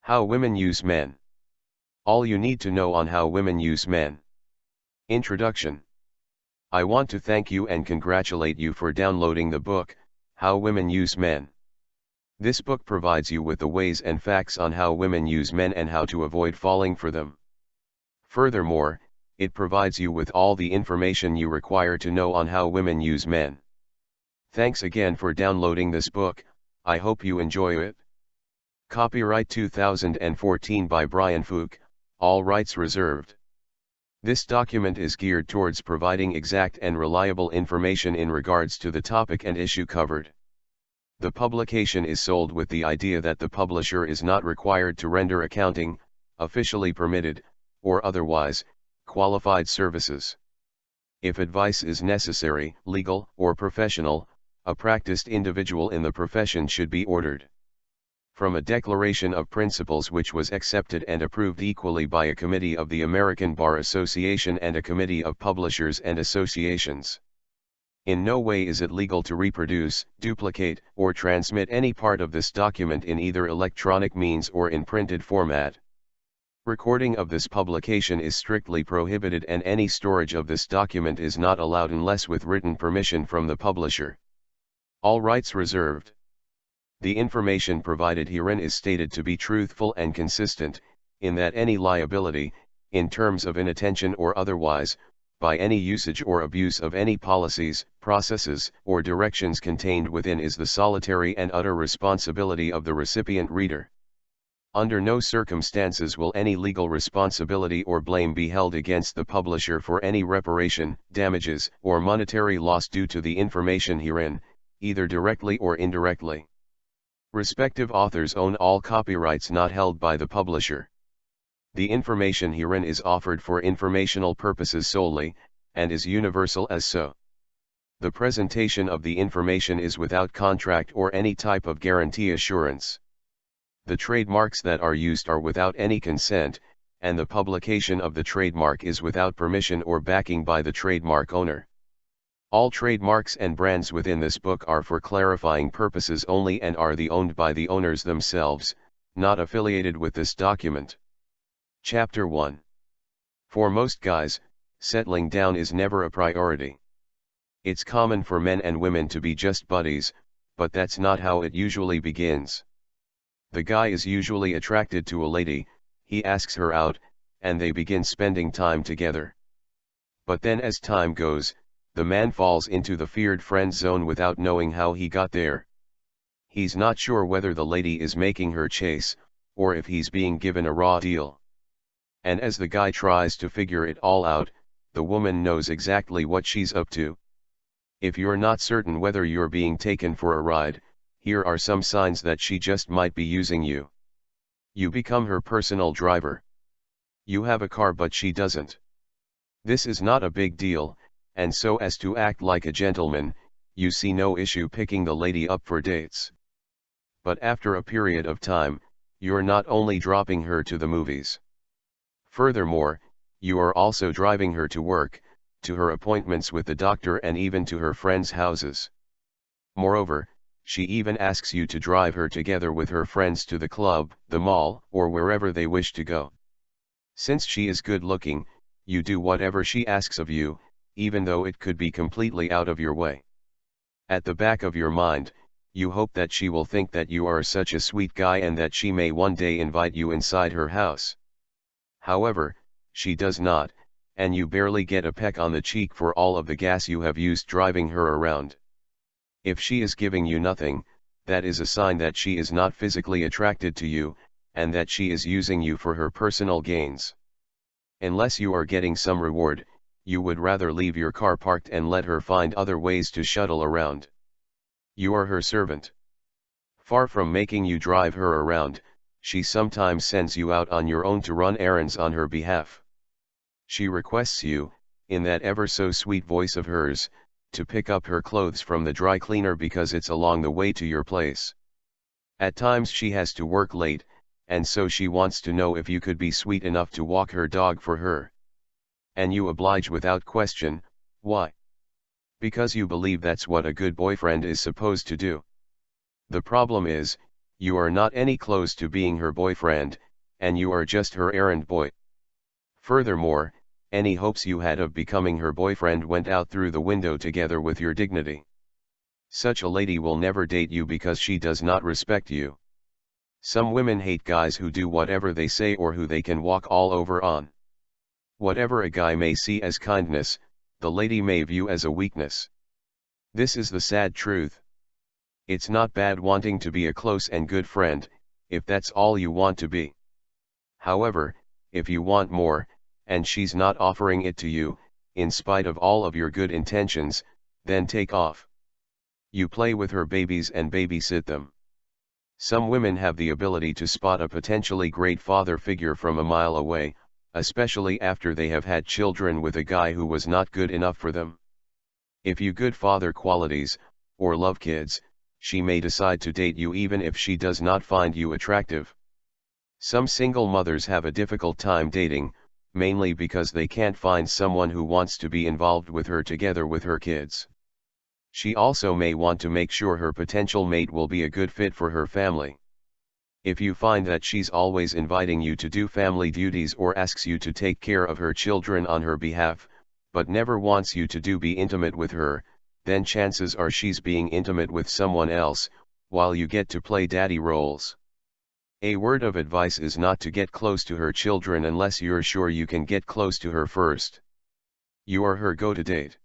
How women use men. All you need to know on how women use men. Introduction. I want to thank you and congratulate you for downloading the book, How Women Use Men. This book provides you with the ways and facts on how women use men and how to avoid falling for them. Furthermore, it provides you with all the information you require to know on how women use men. Thanks again for downloading this book. I hope you enjoy it. Copyright 2014 by Brianphuc, all rights reserved. This document is geared towards providing exact and reliable information in regards to the topic and issue covered. The publication is sold with the idea that the publisher is not required to render accounting, officially permitted, or otherwise, qualified services. If advice is necessary, legal or professional, a practiced individual in the profession should be ordered. From a declaration of principles which was accepted and approved equally by a committee of the American Bar Association and a committee of publishers and associations. In no way is it legal to reproduce, duplicate, or transmit any part of this document in either electronic means or in printed format. Recording of this publication is strictly prohibited and any storage of this document is not allowed unless with written permission from the publisher. All rights reserved. The information provided herein is stated to be truthful and consistent, in that any liability, in terms of inattention or otherwise, by any usage or abuse of any policies, processes, or directions contained within is the solitary and utter responsibility of the recipient reader. Under no circumstances will any legal responsibility or blame be held against the publisher for any reparation, damages, or monetary loss due to the information herein, either directly or indirectly. Respective authors own all copyrights not held by the publisher. The information herein is offered for informational purposes solely, and is universal as so. The presentation of the information is without contract or any type of guarantee assurance. The trademarks that are used are without any consent, and the publication of the trademark is without permission or backing by the trademark owner. All trademarks and brands within this book are for clarifying purposes only and are owned by the owners themselves, not affiliated with this document. Chapter 1. For most guys, settling down is never a priority. It's common for men and women to be just buddies, but that's not how it usually begins. The guy is usually attracted to a lady, he asks her out, and they begin spending time together. But then as time goes, the man falls into the feared friend zone without knowing how he got there. He's not sure whether the lady is making her chase, or if he's being given a raw deal. And as the guy tries to figure it all out, the woman knows exactly what she's up to. If you're not certain whether you're being taken for a ride, here are some signs that she just might be using you. You become her personal driver. You have a car but she doesn't. This is not a big deal, and so as to act like a gentleman, you see no issue picking the lady up for dates. But after a period of time, you're not only dropping her to the movies. Furthermore, you are also driving her to work, to her appointments with the doctor and even to her friends' houses. Moreover, she even asks you to drive her together with her friends to the club, the mall, or wherever they wish to go. Since she is good looking, you do whatever she asks of you, even though it could be completely out of your way. At the back of your mind, you hope that she will think that you are such a sweet guy and that she may one day invite you inside her house. However, she does not, and you barely get a peck on the cheek for all of the gas you have used driving her around. If she is giving you nothing, that is a sign that she is not physically attracted to you, and that she is using you for her personal gains. Unless you are getting some reward, you would rather leave your car parked and let her find other ways to shuttle around. You are her servant. Far from making you drive her around, she sometimes sends you out on your own to run errands on her behalf. She requests you, in that ever so sweet voice of hers, to pick up her clothes from the dry cleaner because it's along the way to your place. At times she has to work late, and so she wants to know if you could be sweet enough to walk her dog for her. And you oblige without question. Why? Because you believe that's what a good boyfriend is supposed to do. The problem is, You are not any close to being her boyfriend, and you are just her errand boy. Furthermore, any hopes you had of becoming her boyfriend went out through the window together with your dignity. Such a lady will never date you because she does not respect you. Some women hate guys who do whatever they say or who they can walk all over on. Whatever a guy may see as kindness, the lady may view as a weakness. This is the sad truth. It's not bad wanting to be a close and good friend, if that's all you want to be. However, if you want more, and she's not offering it to you, in spite of all of your good intentions, then take off. You play with her babies and babysit them. Some women have the ability to spot a potentially great father figure from a mile away, especially after they have had children with a guy who was not good enough for them. If you good father qualities, or love kids, she may decide to date you even if she does not find you attractive. Some single mothers have a difficult time dating, mainly because they can't find someone who wants to be involved with her together with her kids. She also may want to make sure her potential mate will be a good fit for her family. If you find that she's always inviting you to do family duties or asks you to take care of her children on her behalf, but never wants you to be intimate with her, then chances are she's being intimate with someone else, while you get to play daddy roles. A word of advice is not to get close to her children unless you're sure you can get close to her first. You are her go-to date.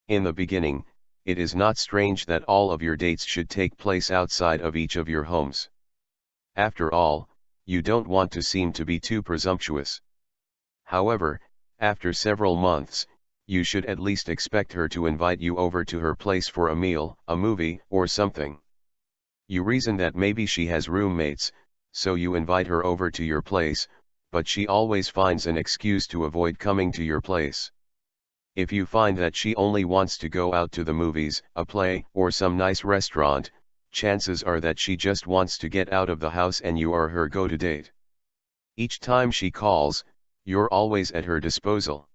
In the beginning, it is not strange that all of your dates should take place outside of each of your homes. After all, you don't want to seem to be too presumptuous. However, after several months, you should at least expect her to invite you over to her place for a meal, a movie, or something. You reason that maybe she has roommates, so you invite her over to your place, but she always finds an excuse to avoid coming to your place. If you find that she only wants to go out to the movies, a play, or some nice restaurant, chances are that she just wants to get out of the house and you are her go-to date. Each time she calls, you're always at her disposal.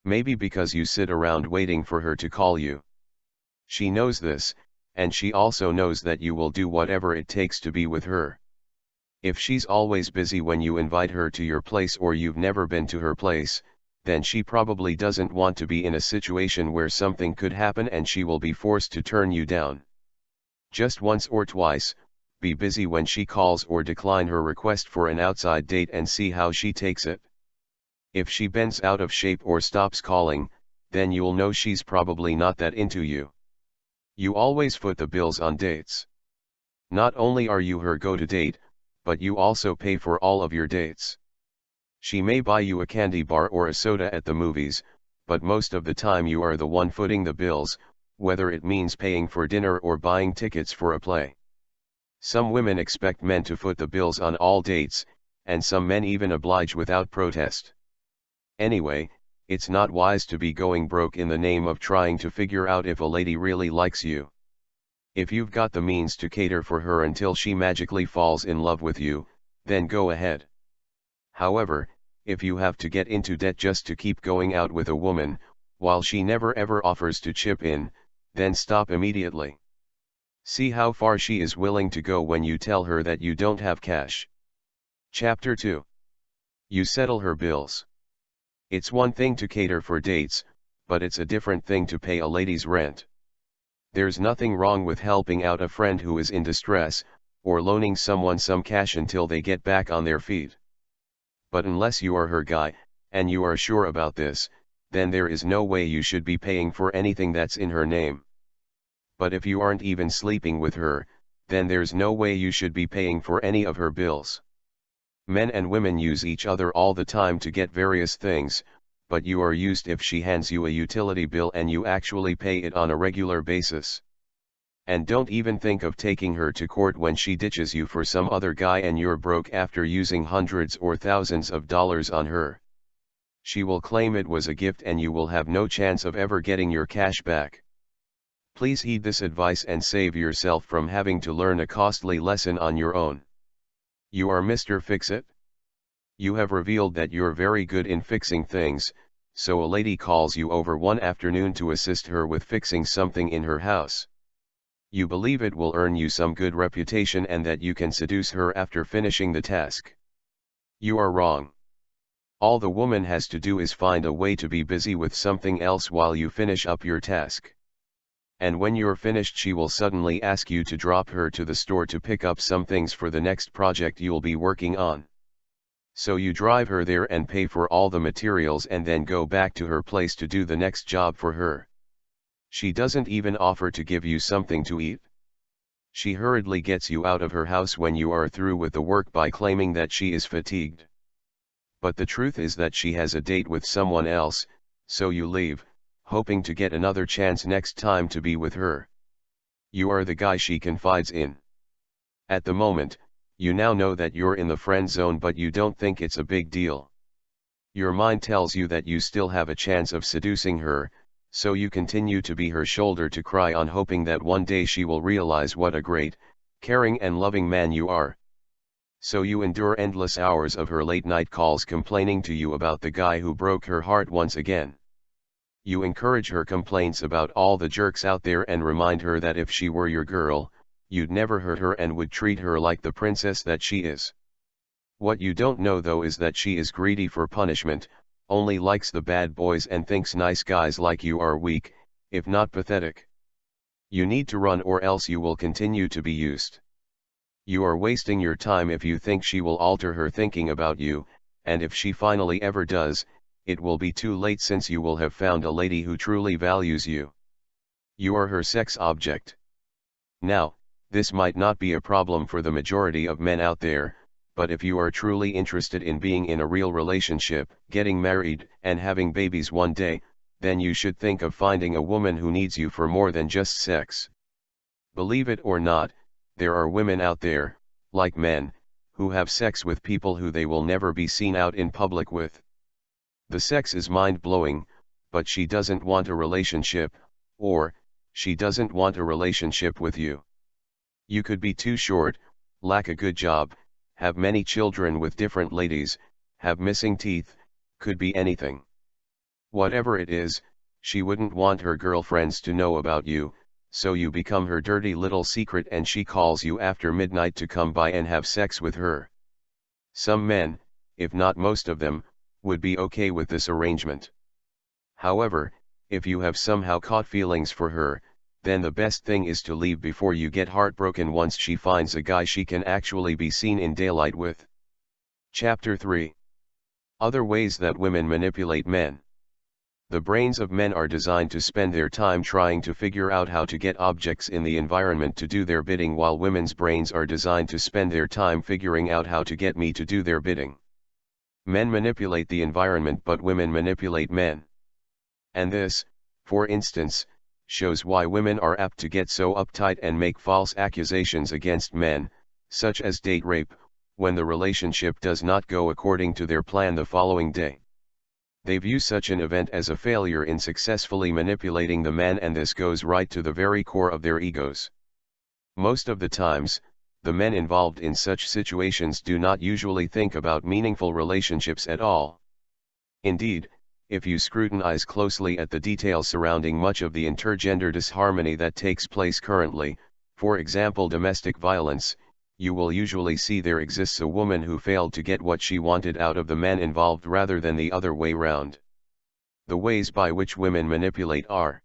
Maybe because you sit around waiting for her to call you. She knows this, and she also knows that you will do whatever it takes to be with her. If she's always busy when you invite her to your place or you've never been to her place, then she probably doesn't want to be in a situation where something could happen and she will be forced to turn you down. Just once or twice, be busy when she calls or decline her request for an outside date and see how she takes it. If she bends out of shape or stops calling, then you'll know she's probably not that into you. You always foot the bills on dates. Not only are you her go-to date, but you also pay for all of your dates. She may buy you a candy bar or a soda at the movies, but most of the time you are the one footing the bills, whether it means paying for dinner or buying tickets for a play. Some women expect men to foot the bills on all dates, and some men even oblige without protest. Anyway, it's not wise to be going broke in the name of trying to figure out if a lady really likes you. If you've got the means to cater for her until she magically falls in love with you, then go ahead. However, if you have to get into debt just to keep going out with a woman, while she never ever offers to chip in, then stop immediately. See how far she is willing to go when you tell her that you don't have cash. Chapter 2. You settle her bills. It's one thing to cater for dates, but it's a different thing to pay a lady's rent. There's nothing wrong with helping out a friend who is in distress, or loaning someone some cash until they get back on their feet. But unless you are her guy, and you are sure about this, then there is no way you should be paying for anything that's in her name. But if you aren't even sleeping with her, then there's no way you should be paying for any of her bills. Men and women use each other all the time to get various things, but you are used if she hands you a utility bill and you actually pay it on a regular basis. And don't even think of taking her to court when she ditches you for some other guy and you're broke after using hundreds or thousands of dollars on her. She will claim it was a gift and you will have no chance of ever getting your cash back. Please heed this advice and save yourself from having to learn a costly lesson on your own. You are Mr. Fix-It? You have revealed that you're very good in fixing things, so a lady calls you over one afternoon to assist her with fixing something in her house. You believe it will earn you some good reputation and that you can seduce her after finishing the task. You are wrong. All the woman has to do is find a way to be busy with something else while you finish up your task. And when you're finished, she will suddenly ask you to drop her to the store to pick up some things for the next project you'll be working on. So you drive her there and pay for all the materials and then go back to her place to do the next job for her. She doesn't even offer to give you something to eat. She hurriedly gets you out of her house when you are through with the work by claiming that she is fatigued. But the truth is that she has a date with someone else, so you leave, hoping to get another chance next time to be with her. You are the guy she confides in. At the moment, you now know that you're in the friend zone, but you don't think it's a big deal. Your mind tells you that you still have a chance of seducing her, so you continue to be her shoulder to cry on, hoping that one day she will realize what a great, caring and loving man you are. So you endure endless hours of her late-night calls complaining to you about the guy who broke her heart once again. You encourage her complaints about all the jerks out there and remind her that if she were your girl, you'd never hurt her and would treat her like the princess that she is. What you don't know though is that she is greedy for punishment, only likes the bad boys and thinks nice guys like you are weak, if not pathetic. You need to run or else you will continue to be used. You are wasting your time if you think she will alter her thinking about you, and if she finally ever does, it will be too late since you will have found a lady who truly values you. You are her sex object. Now, this might not be a problem for the majority of men out there, but if you are truly interested in being in a real relationship, getting married, and having babies one day, then you should think of finding a woman who needs you for more than just sex. Believe it or not, there are women out there, like men, who have sex with people who they will never be seen out in public with. The sex is mind-blowing, but she doesn't want a relationship, or, she doesn't want a relationship with you. You could be too short, lack a good job, have many children with different ladies, have missing teeth, could be anything. Whatever it is, she wouldn't want her girlfriends to know about you, so you become her dirty little secret and she calls you after midnight to come by and have sex with her. Some men, if not most of them, would be okay with this arrangement. However, if you have somehow caught feelings for her, then the best thing is to leave before you get heartbroken once she finds a guy she can actually be seen in daylight with. Chapter 3. Other ways that women manipulate men. The brains of men are designed to spend their time trying to figure out how to get objects in the environment to do their bidding, while women's brains are designed to spend their time figuring out how to get me to do their bidding. Men manipulate the environment, but women manipulate men. And this, for instance, shows why women are apt to get so uptight and make false accusations against men, such as date rape, when the relationship does not go according to their plan the following day. They view such an event as a failure in successfully manipulating the man, and this goes right to the very core of their egos. Most of the times, the men involved in such situations do not usually think about meaningful relationships at all. Indeed, if you scrutinize closely at the details surrounding much of the intergender disharmony that takes place currently, for example domestic violence, you will usually see there exists a woman who failed to get what she wanted out of the man involved rather than the other way round. The ways by which women manipulate are: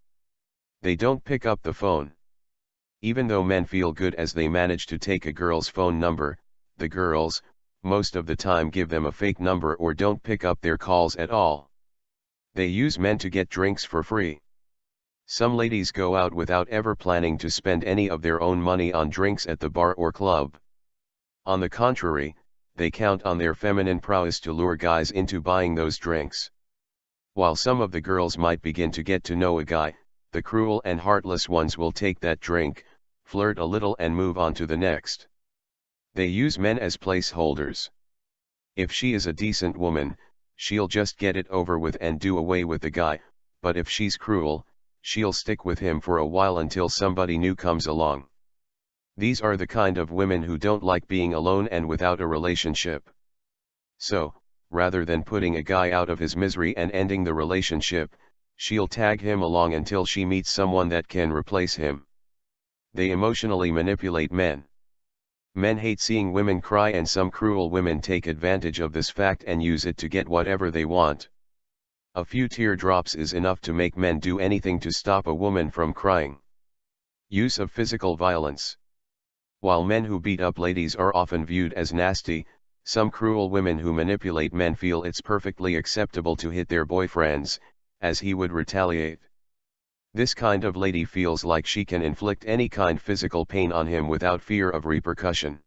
they don't pick up the phone. Even though men feel good as they manage to take a girl's phone number, the girls, most of the time, give them a fake number or don't pick up their calls at all. They use men to get drinks for free. Some ladies go out without ever planning to spend any of their own money on drinks at the bar or club. On the contrary, they count on their feminine prowess to lure guys into buying those drinks. While some of the girls might begin to get to know a guy, the cruel and heartless ones will take that drink, flirt a little and move on to the next. They use men as placeholders. If she is a decent woman, she'll just get it over with and do away with the guy, but if she's cruel, she'll stick with him for a while until somebody new comes along. These are the kind of women who don't like being alone and without a relationship. So, rather than putting a guy out of his misery and ending the relationship, she'll tag him along until she meets someone that can replace him. They emotionally manipulate men. Men hate seeing women cry, and some cruel women take advantage of this fact and use it to get whatever they want. A few teardrops is enough to make men do anything to stop a woman from crying. Use of physical violence. While men who beat up ladies are often viewed as nasty, some cruel women who manipulate men feel it's perfectly acceptable to hit their boyfriends, as he would retaliate. This kind of lady feels like she can inflict any kind physical pain on him without fear of repercussion.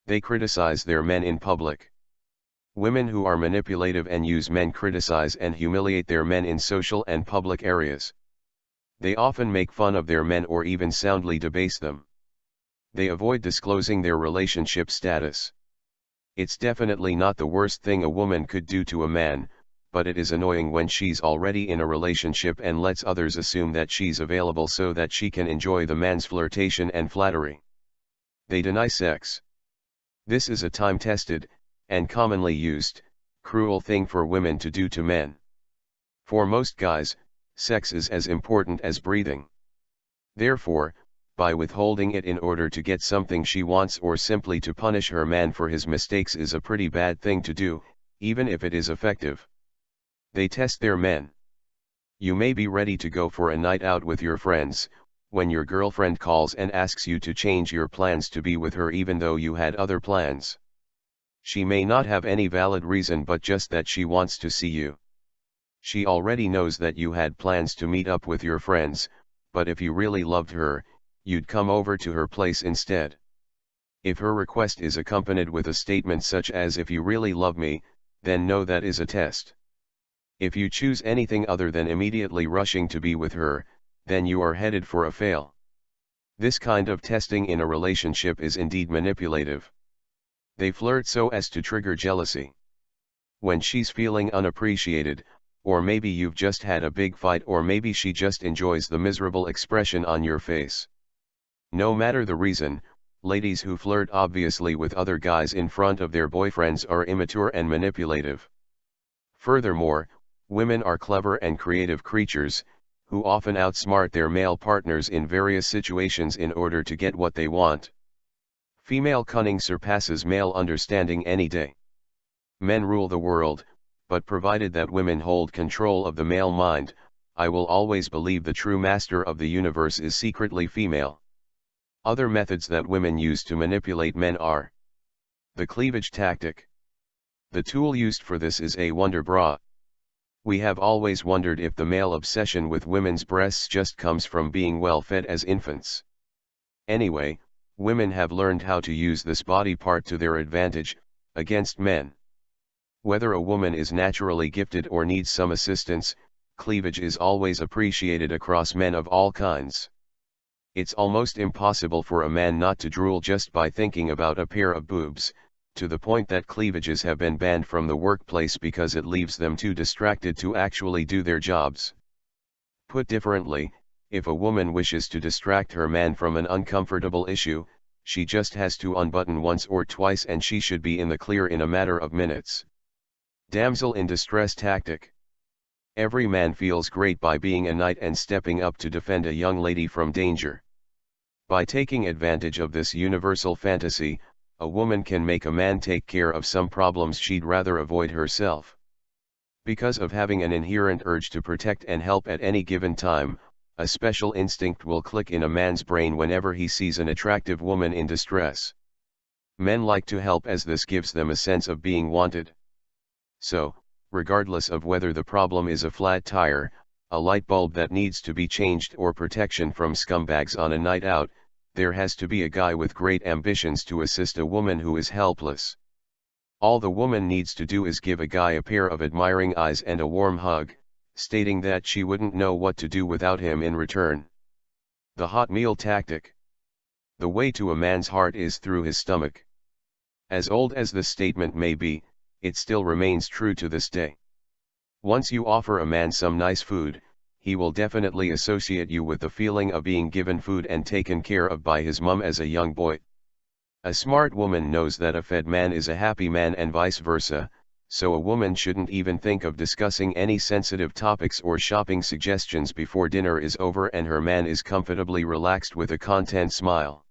They criticize their men in public. Women who are manipulative and use men criticize and humiliate their men in social and public areas. They often make fun of their men or even soundly debase them. They avoid disclosing their relationship status. It's definitely not the worst thing a woman could do to a man, but it is annoying when she's already in a relationship and lets others assume that she's available so that she can enjoy the man's flirtation and flattery. They deny sex. This is a time-tested, and commonly used, cruel thing for women to do to men. For most guys, sex is as important as breathing. Therefore, by withholding it in order to get something she wants or simply to punish her man for his mistakes is a pretty bad thing to do, even if it is effective. They test their men. You may be ready to go for a night out with your friends, when your girlfriend calls and asks you to change your plans to be with her even though you had other plans. She may not have any valid reason but just that she wants to see you. She already knows that you had plans to meet up with your friends, but if you really loved her, you'd come over to her place instead. If her request is accompanied with a statement such as "if you really love me," then know that is a test. If you choose anything other than immediately rushing to be with her, then you are headed for a fail. This kind of testing in a relationship is indeed manipulative. They flirt so as to trigger jealousy. When she's feeling unappreciated, or maybe you've just had a big fight, or maybe she just enjoys the miserable expression on your face. No matter the reason, ladies who flirt obviously with other guys in front of their boyfriends are immature and manipulative. Furthermore, women are clever and creative creatures, who often outsmart their male partners in various situations in order to get what they want. Female cunning surpasses male understanding any day. Men rule the world, but provided that women hold control of the male mind, I will always believe the true master of the universe is secretly female. Other methods that women use to manipulate men are the cleavage tactic. The tool used for this is a wonder bra. We have always wondered if the male obsession with women's breasts just comes from being well fed as infants. Anyway, women have learned how to use this body part to their advantage, against men. Whether a woman is naturally gifted or needs some assistance, cleavage is always appreciated across men of all kinds. It's almost impossible for a man not to drool just by thinking about a pair of boobs, to the point that cleavages have been banned from the workplace because it leaves them too distracted to actually do their jobs. Put differently, if a woman wishes to distract her man from an uncomfortable issue, she just has to unbutton once or twice and she should be in the clear in a matter of minutes. Damsel in distress tactic. Every man feels great by being a knight and stepping up to defend a young lady from danger. By taking advantage of this universal fantasy, a woman can make a man take care of some problems she'd rather avoid herself. Because of having an inherent urge to protect and help at any given time, a special instinct will click in a man's brain whenever he sees an attractive woman in distress. Men like to help as this gives them a sense of being wanted. So, regardless of whether the problem is a flat tire, a light bulb that needs to be changed, or protection from scumbags on a night out, there has to be a guy with great ambitions to assist a woman who is helpless. All the woman needs to do is give a guy a pair of admiring eyes and a warm hug, stating that she wouldn't know what to do without him in return. The hot meal tactic. The way to a man's heart is through his stomach. As old as this statement may be, it still remains true to this day. Once you offer a man some nice food, he will definitely associate you with the feeling of being given food and taken care of by his mom as a young boy. A smart woman knows that a fed man is a happy man and vice versa, so a woman shouldn't even think of discussing any sensitive topics or shopping suggestions before dinner is over and her man is comfortably relaxed with a content smile.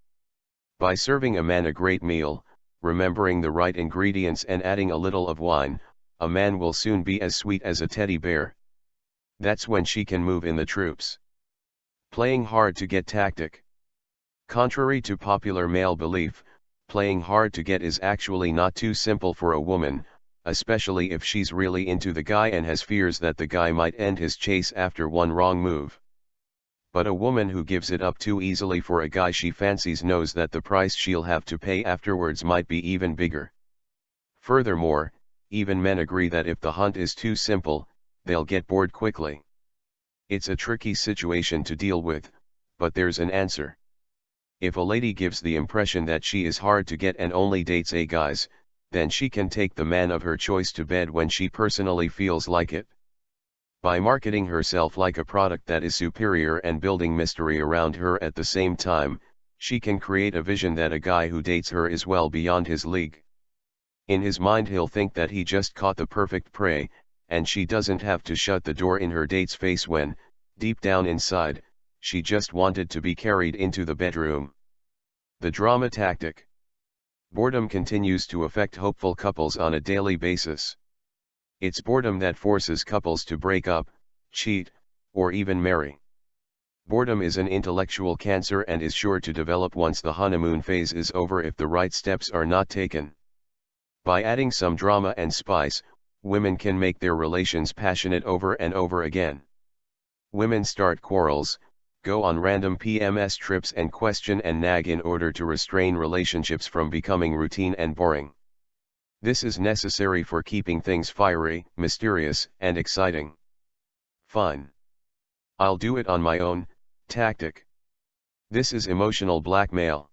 By serving a man a great meal, remembering the right ingredients and adding a little of wine, a man will soon be as sweet as a teddy bear. That's when she can move in the troops. Playing hard to get tactic. Contrary to popular male belief, playing hard to get is actually not too simple for a woman, especially if she's really into the guy and has fears that the guy might end his chase after one wrong move. But a woman who gives it up too easily for a guy she fancies knows that the price she'll have to pay afterwards might be even bigger. Furthermore, even men agree that if the hunt is too simple, they'll get bored quickly. It's a tricky situation to deal with, but there's an answer. If a lady gives the impression that she is hard to get and only dates A guys, then she can take the man of her choice to bed when she personally feels like it. By marketing herself like a product that is superior and building mystery around her at the same time, she can create a vision that a guy who dates her is well beyond his league. In his mind he'll think that he just caught the perfect prey, and she doesn't have to shut the door in her date's face when, deep down inside, she just wanted to be carried into the bedroom. The drama tactic. Boredom continues to affect hopeful couples on a daily basis. It's boredom that forces couples to break up, cheat, or even marry. Boredom is an intellectual cancer and is sure to develop once the honeymoon phase is over if the right steps are not taken. By adding some drama and spice, women can make their relations passionate over and over again. Women start quarrels, go on random PMS trips and question and nag in order to restrain relationships from becoming routine and boring. This is necessary for keeping things fiery, mysterious, and exciting. Fine. I'll do it on my own, tactic. This is emotional blackmail.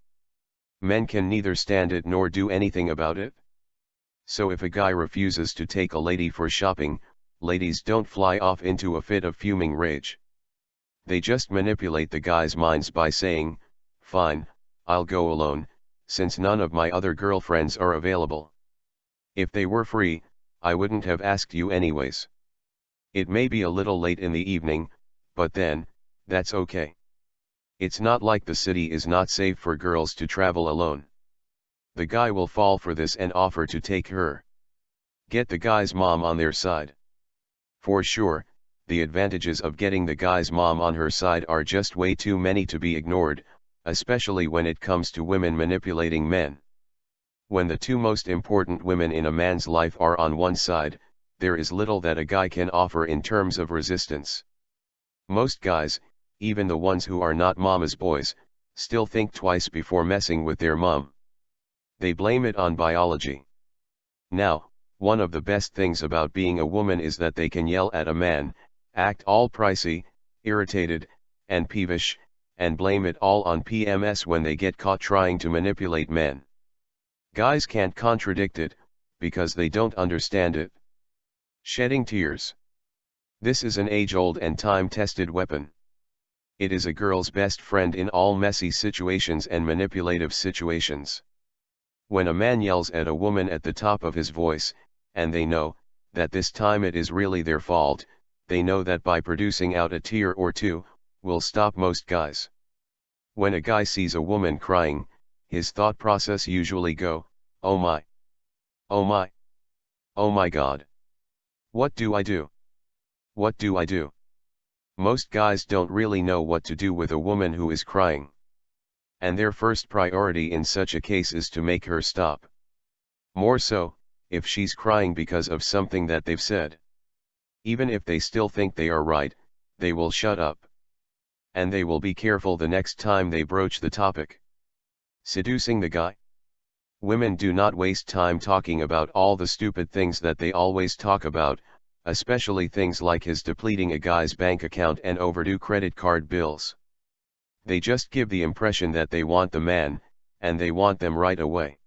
Men can neither stand it nor do anything about it. So if a guy refuses to take a lady for shopping, ladies don't fly off into a fit of fuming rage. They just manipulate the guy's minds by saying, "Fine, I'll go alone, since none of my other girlfriends are available. If they were free, I wouldn't have asked you anyways. It may be a little late in the evening, but then, that's okay. It's not like the city is not safe for girls to travel alone." The guy will fall for this and offer to take her. Get the guy's mom on their side. For sure, the advantages of getting the guy's mom on her side are just way too many to be ignored, especially when it comes to women manipulating men. When the two most important women in a man's life are on one side, there is little that a guy can offer in terms of resistance. Most guys, even the ones who are not mama's boys, still think twice before messing with their mom. They blame it on biology. Now, one of the best things about being a woman is that they can yell at a man, act all pricey, irritated, and peevish, and blame it all on PMS when they get caught trying to manipulate men. Guys can't contradict it, because they don't understand it. Shedding tears. This is an age-old and time-tested weapon. It is a girl's best friend in all messy situations and manipulative situations. When a man yells at a woman at the top of his voice, and they know that this time it is really their fault, they know that by producing out a tear or two, will stop most guys. When a guy sees a woman crying, his thought process usually go, "Oh my. Oh my. Oh my God. What do I do? What do I do?" Most guys don't really know what to do with a woman who is crying. And their first priority in such a case is to make her stop. More so, if she's crying because of something that they've said. Even if they still think they are right, they will shut up. And they will be careful the next time they broach the topic. Seducing the guy. Women do not waste time talking about all the stupid things that they always talk about, especially things like his depleting a guy's bank account and overdue credit card bills. They just give the impression that they want the man, and they want them right away.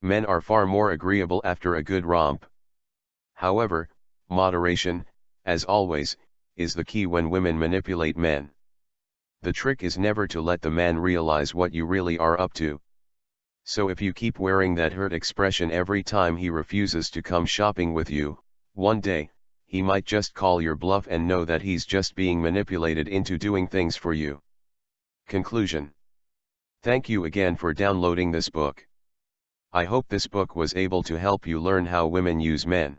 Men are far more agreeable after a good romp. However, moderation, as always, is the key when women manipulate men. The trick is never to let the man realize what you really are up to. So if you keep wearing that hurt expression every time he refuses to come shopping with you, one day, he might just call your bluff and know that he's just being manipulated into doing things for you. Conclusion. Thank you again for downloading this book. I hope this book was able to help you learn how women use men.